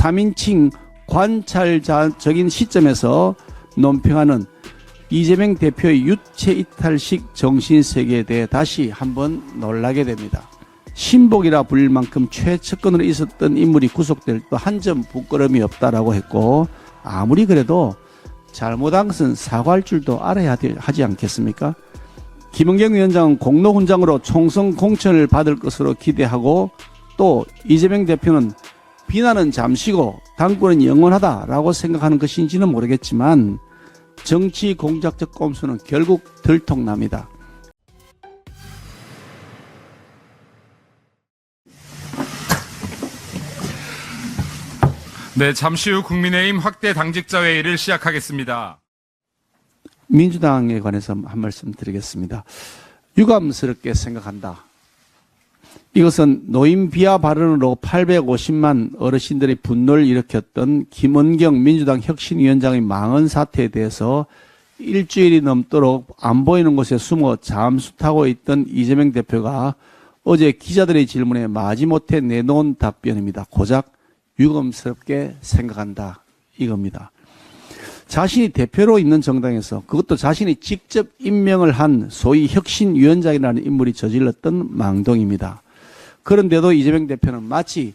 3인칭 관찰자적인 시점에서 논평하는 이재명 대표의 유체이탈식 정신세계에 대해 다시 한번 놀라게 됩니다. 신복이라 불릴 만큼 최측근으로 있었던 인물이 구속될 때 한 점 부끄러움이 없다라고 했고, 아무리 그래도 잘못한 것은 사과할 줄도 알아야 하지 않겠습니까? 김은경 위원장은 공로훈장으로 총선 공천을 받을 것으로 기대하고, 또 이재명 대표는 비난은 잠시고 당권은 영원하다라고 생각하는 것인지는 모르겠지만 정치 공작적 꼼수는 결국 들통납니다. 네, 잠시 후 국민의힘 확대 당직자 회의를 시작하겠습니다. 민주당에 관해서 한 말씀 드리겠습니다. 유감스럽게 생각한다. 이것은 노인 비하 발언으로 850만 어르신들의 분노를 일으켰던 김은경 민주당 혁신위원장의 망언 사태에 대해서 일주일이 넘도록 안 보이는 곳에 숨어 잠수 타고 있던 이재명 대표가 어제 기자들의 질문에 마지못해 내놓은 답변입니다. 고작 유감스럽게 생각한다, 이겁니다. 자신이 대표로 있는 정당에서, 그것도 자신이 직접 임명을 한 소위 혁신위원장이라는 인물이 저질렀던 망동입니다. 그런데도 이재명 대표는 마치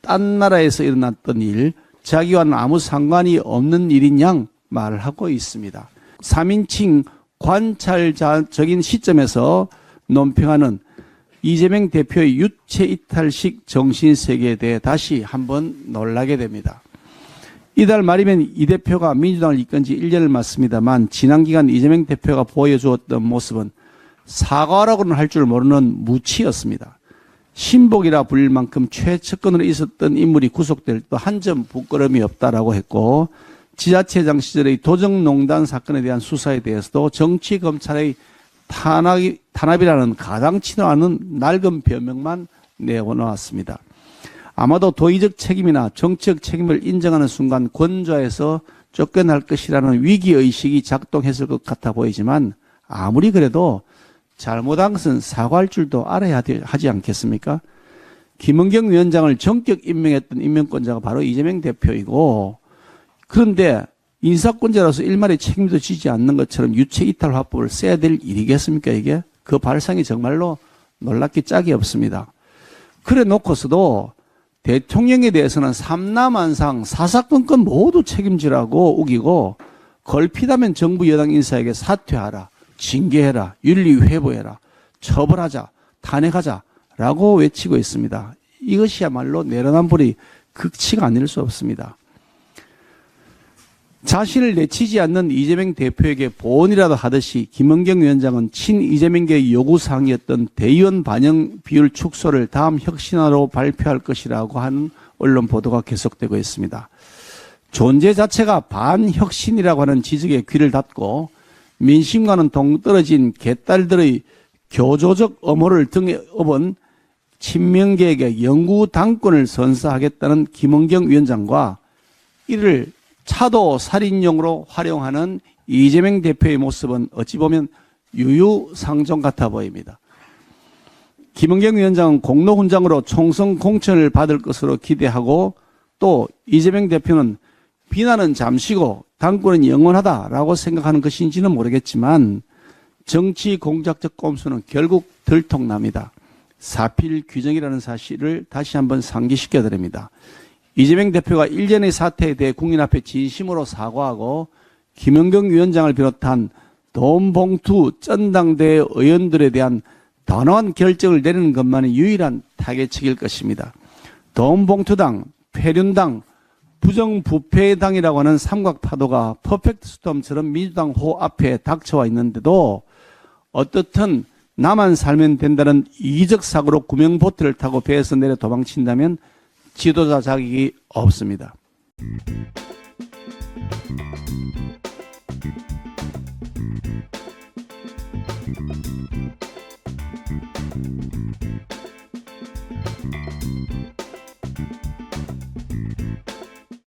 딴 나라에서 일어났던 일, 자기와는 아무 상관이 없는 일인 양 말을 하고 있습니다. 3인칭 관찰자적인 시점에서 논평하는 이재명 대표의 유체이탈식 정신세계에 대해 다시 한번 놀라게 됩니다. 이달 말이면 이 대표가 민주당을 이끈 지 1년을 맞습니다만, 지난 기간 이재명 대표가 보여주었던 모습은 사과라고는 할 줄 모르는 무치였습니다. 신복이라 불릴 만큼 최측근으로 있었던 인물이 구속될 때 한 점 부끄러움이 없다라고 했고, 지자체장 시절의 도정농단 사건에 대한 수사에 대해서도 정치검찰의 탄압이라는 가당치도 않은 낡은 변명만 내어놓았습니다. 아마도 도의적 책임이나 정치적 책임을 인정하는 순간 권좌에서 쫓겨날 것이라는 위기의식이 작동했을 것 같아 보이지만, 아무리 그래도 잘못한 것은 사과할 줄도 알아야 하지 않겠습니까? 김은경 위원장을 전격 임명했던 임명권자가 바로 이재명 대표이고, 그런데 인사권자로서 일말의 책임도 지지 않는 것처럼 유체이탈 화법을 써야 될 일이겠습니까, 이게? 그 발상이 정말로 놀랍기 짝이 없습니다. 그래 놓고서도 대통령에 대해서는 삼남한상 사사건건 모두 책임지라고 우기고, 걸핏하면 정부 여당 인사에게 사퇴하라, 징계해라, 윤리 회부해라, 처벌하자, 탄핵하자 라고 외치고 있습니다. 이것이야말로 내로남불의 극치가 아닐 수 없습니다. 자신을 내치지 않는 이재명 대표에게 보온이라도 하듯이 김은경 위원장은 친 이재명계의 요구사항이었던 대의원 반영 비율 축소를 다음 혁신화로 발표할 것이라고 하는 언론 보도가 계속되고 있습니다. 존재 자체가 반혁신이라고 하는 지적에 귀를 닫고 민심과는 동떨어진 개딸들의 교조적 엄호를 등에 업은 친명계에게 영구 당권을 선사하겠다는 김은경 위원장과 이를 차도 살인용으로 활용하는 이재명 대표의 모습은 어찌 보면 유유상종 같아 보입니다. 김은경 위원장은 공로훈장으로 총선 공천을 받을 것으로 기대하고, 또 이재명 대표는 비난은 잠시고 당권은 영원하다라고 생각하는 것인지는 모르겠지만 정치 공작적 꼼수는 결국 들통납니다. 사필 규정이라는 사실을 다시 한번 상기시켜 드립니다. 이재명 대표가 일전의 사태에 대해 국민 앞에 진심으로 사과하고 김은경 위원장을 비롯한 돈봉투 전당대회 의원들에 대한 단호한 결정을 내리는 것만이 유일한 타개책일 것입니다. 돈봉투당, 폐륜당, 부정부패당이라고 하는 삼각파도가 퍼펙트 스톰처럼 민주당 호 앞에 닥쳐와 있는데도 어떻든 나만 살면 된다는 이기적 사고로 구명보트를 타고 배에서 내려 도망친다면 지도자 자격이 없습니다.